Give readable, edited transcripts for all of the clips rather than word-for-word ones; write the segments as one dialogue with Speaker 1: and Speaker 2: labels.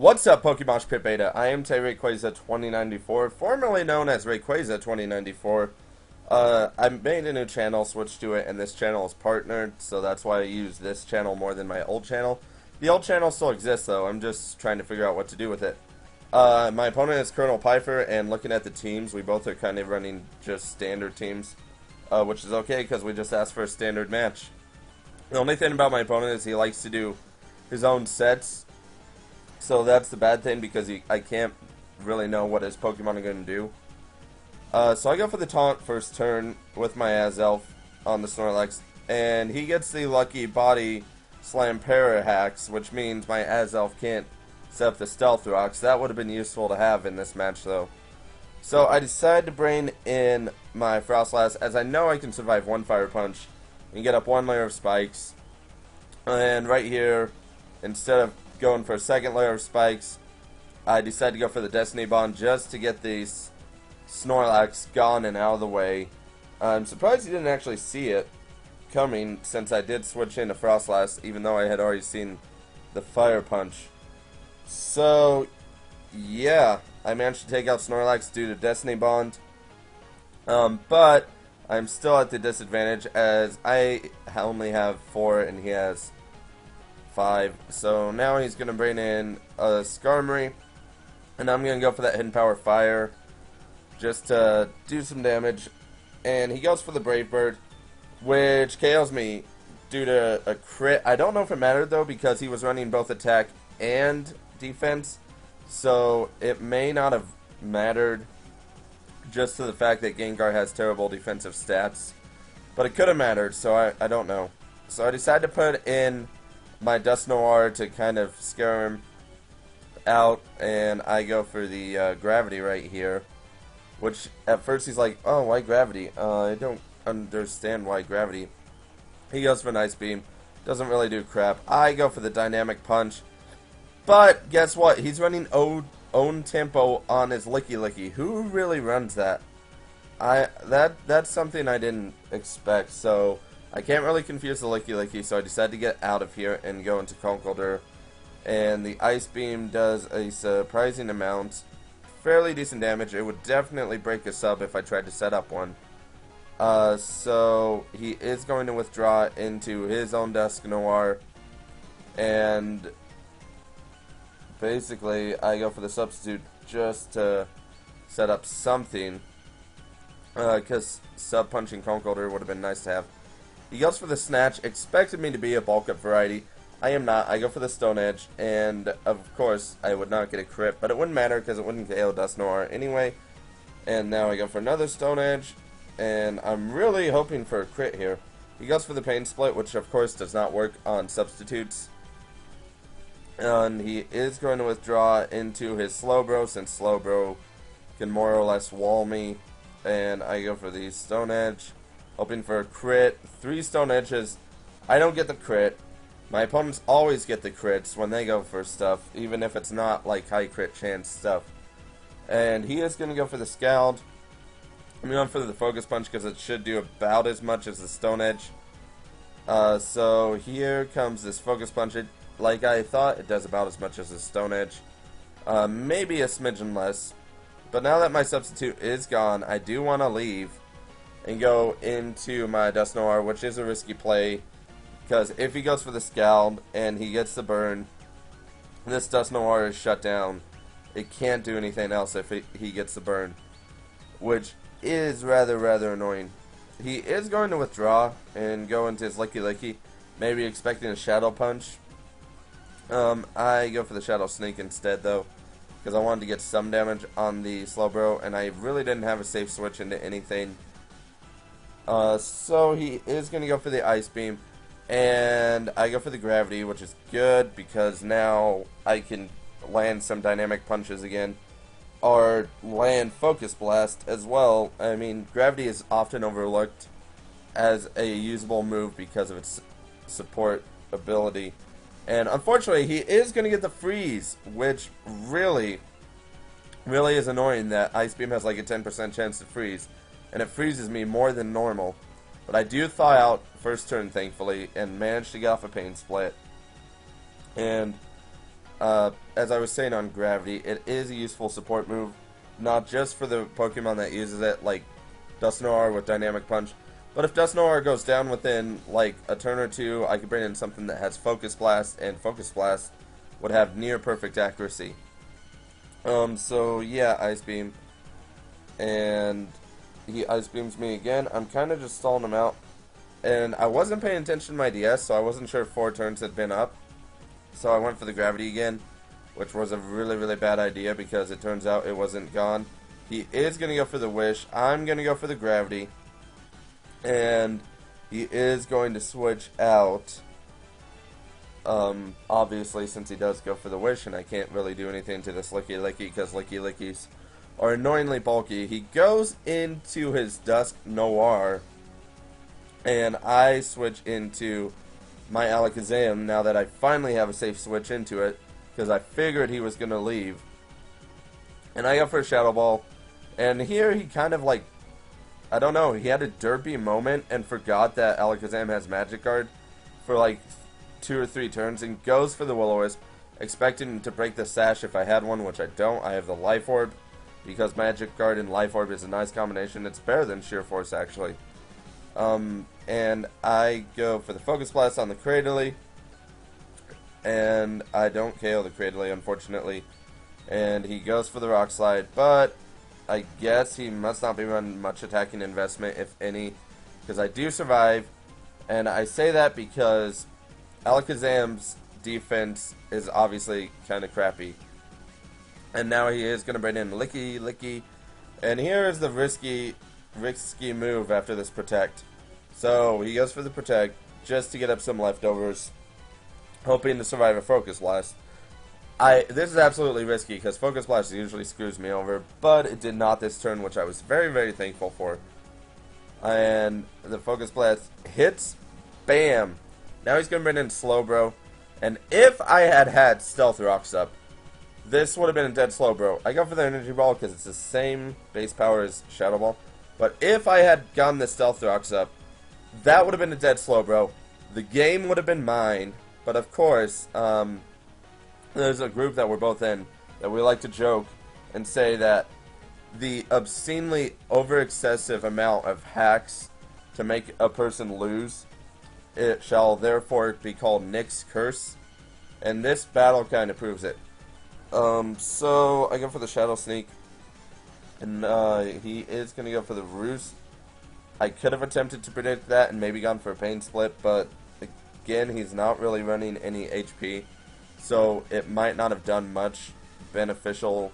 Speaker 1: What's up, Pokemoshpitbeta? I am TehRaquaza2094, formerly known as Rayquaza2094. I made a new channel, switched to it, and this channel is partnered, so that's why I use this channel more than my old channel. The old channel still exists, though. I'm just trying to figure out what to do with it. My opponent is ColonelPipher, and looking at the teams, we both are kind of running just standard teams, which is okay, because we just asked for a standard match. The only thing about my opponent is he likes to do his own sets. So that's the bad thing, because I can't really know what his Pokemon are going to do. So I go for the taunt first turn with my Azelf on the Snorlax, and he gets the lucky body slam para hacks, which means my Azelf can't set up the Stealth Rocks. That would have been useful to have in this match, though. So I decide to bring in my Frostlass, as I know I can survive one Fire Punch and get up one layer of spikes. And right here, instead of going for a second layer of spikes, I decided to go for the Destiny Bond just to get these Snorlax gone and out of the way. I'm surprised he didn't actually see it coming, since I did switch into Frostlass, even though I had already seen the Fire Punch. So, yeah, I managed to take out Snorlax due to Destiny Bond. But I'm still at the disadvantage, as I only have 4 and he has 5. So now he's going to bring in a Skarmory, and I'm going to go for that Hidden Power Fire just to do some damage. And he goes for the Brave Bird, which KOs me due to a crit. I don't know if it mattered, though, because he was running both attack and defense, so it may not have mattered, just to the fact that Gengar has terrible defensive stats. But it could have mattered, so I don't know. So I decided to put in my Dust Noir to kind of scare him out, and I go for the Gravity right here, which at first he's like, oh, why Gravity? I don't understand why Gravity. He goes for an Ice Beam, doesn't really do crap. I go for the Dynamic Punch, but guess what? He's running own tempo on his Licky Licky. Who really runs that? That's something I didn't expect, so I can't really confuse the Licky Licky, so I decided to get out of here and go into Conkeldurr. And the Ice Beam does a surprising amount. Fairly decent damage. It would definitely break a sub if I tried to set up one. So he is going to withdraw into his own Dusk Noir. And basically, I go for the substitute just to set up something. Because sub-punching Conkeldurr would have been nice to have. He goes for the Snatch, expected me to be a bulk up variety. I am not. I go for the Stone Edge, and of course I would not get a crit, but it wouldn't matter because it wouldn't KO Dust Noir anyway. And now I go for another Stone Edge, and I'm really hoping for a crit here. He goes for the Pain Split, which of course does not work on substitutes. And he is going to withdraw into his Slowbro, since Slowbro can more or less wall me. And I go for the Stone Edge, hoping for a crit. 3 Stone Edges. I don't get the crit. My opponents always get the crits when they go for stuff, even if it's not like high crit chance stuff. And he is going to go for the Scald. I'm going for the Focus Punch because it should do about as much as the Stone Edge. So here comes this Focus Punch. Like I thought, it does about as much as the Stone Edge. Maybe a smidgen less. But now that my substitute is gone, I do want to leave and go into my Dust Noir, which is a risky play, because if he goes for the Scald and he gets the burn, this Dust Noir is shut down. It can't do anything else if he gets the burn, which is rather annoying. He is going to withdraw and go into his Licky Licky, maybe expecting a Shadow Punch. I go for the Shadow Sneak instead, though, because I wanted to get some damage on the Slowbro, and I really didn't have a safe switch into anything. So he is going to go for the Ice Beam, and I go for the Gravity, which is good, because now I can land some Dynamic Punches again, or land Focus Blast as well. I mean, Gravity is often overlooked as a usable move because of its support ability. And unfortunately, he is going to get the Freeze, which really is annoying that Ice Beam has like a 10% chance to freeze. And it freezes me more than normal. But I do thaw out first turn, thankfully, and managed to get off a Pain Split. And as I was saying on Gravity, it is a useful support move, not just for the Pokemon that uses it, like Dusknoir with Dynamic Punch, but if Dusknoir goes down within like a turn or two, I could bring in something that has Focus Blast, and Focus Blast would have near perfect accuracy. So yeah, Ice Beam, and he Ice Beams me again. I'm kind of just stalling him out, and I wasn't paying attention to my DS, so I wasn't sure if 4 turns had been up. So I went for the Gravity again, which was a really bad idea because it turns out it wasn't gone. He is going to go for the Wish. I'm going to go for the Gravity. And he is going to switch out. Obviously, since he does go for the Wish, and I can't really do anything to this Licky Licky because Licky Lickies are annoyingly bulky. He goes into his Dusknoir, and I switch into my Alakazam now that I finally have a safe switch into it, because I figured he was going to leave. And I go for a Shadow Ball, and here he kind of like, I don't know, he had a derpy moment and forgot that Alakazam has Magic Guard for like 2 or 3 turns and goes for the Will-O-Wisp, expecting to break the Sash if I had one, which I don't. I have the Life Orb, because Magic Guard and Life Orb is a nice combination. It's better than Sheer Force, actually. And I go for the Focus Blast on the Cradily, and I don't KO the Cradily, unfortunately. And he goes for the Rock Slide, but I guess he must not be running much attacking investment, if any, because I do survive. And I say that because Alakazam's defense is obviously kind of crappy. And now he is going to bring in Licky Licky. And here is the risky move after this Protect. So he goes for the Protect just to get up some leftovers, hoping to survive a Focus Blast. This is absolutely risky because Focus Blast usually screws me over, but it did not this turn, which I was very thankful for. And the Focus Blast hits, bam! Now he's going to bring in Slowbro, and if I had Stealth Rocks up, this would have been a dead Slowbro. I go for the Energy Ball because it's the same base power as Shadow Ball, but if I had gotten the Stealth Rocks up, that would have been a dead Slowbro. The game would have been mine, but of course, there's a group that we're both in that we like to joke and say that the obscenely over-excessive amount of hacks to make a person lose, it shall therefore be called Nick's Curse, and this battle kind of proves it. So I go for the Shadow Sneak, and he is going to go for the Roost. I could have attempted to predict that and maybe gone for a Pain Split, but again, he's not really running any HP, so it might not have done much beneficial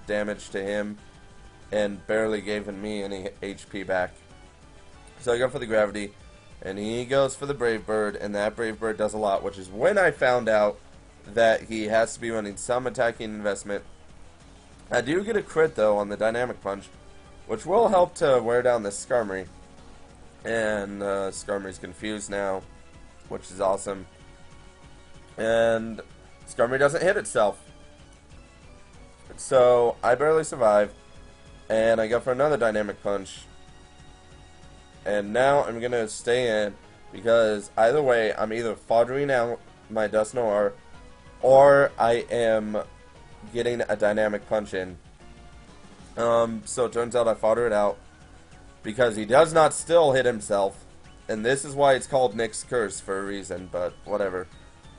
Speaker 1: damage to him, and barely given me any HP back. So I go for the Gravity, and he goes for the Brave Bird, and that Brave Bird does a lot, which is when I found out that he has to be running some attacking investment. I do get a crit, though, on the Dynamic Punch, which will help to wear down this Skarmory. And Skarmory's confused now, which is awesome. And Skarmory doesn't hit itself. So I barely survive, and I go for another Dynamic Punch. And now I'm going to stay in, because either way, I'm either foddering out my Dusknoir, or I am getting a Dynamic Punch in. So it turns out I fodder it out, because he does not still hit himself, and this is why it's called Nick's Curse for a reason, but whatever.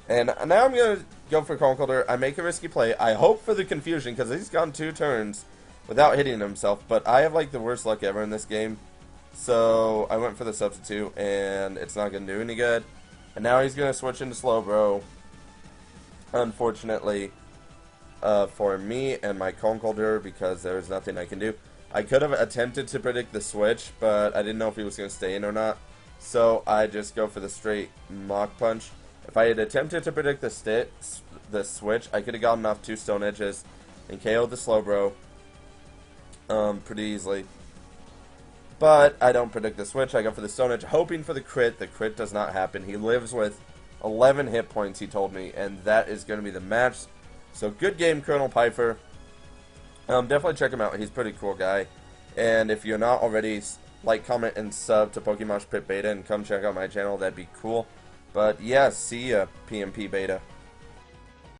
Speaker 1: And now I'm going to go for Conkeldurr. I make a risky play. I hope for the confusion, because he's gone 2 turns without hitting himself, but I have like the worst luck ever in this game. So I went for the Substitute, and it's not going to do any good. And now he's going to switch into Slowbro, unfortunately, for me and my Conkeldurr, because there's nothing I can do. I could have attempted to predict the switch, but I didn't know if he was going to stay in or not. So I just go for the straight Mach Punch. If I had attempted to predict the switch, I could have gotten off 2 Stone Edges and KO'd the Slowbro pretty easily. But I don't predict the switch. I go for the Stone Edge, hoping for the crit. The crit does not happen. He lives with 11 hit points, he told me, and that is going to be the match. So good game, ColonelPipher. Definitely check him out. He's a pretty cool guy. And if you're not already, like, comment, and sub to Pokemoshpitbeta and come check out my channel. That'd be cool. But yeah, see ya, PMPBeta.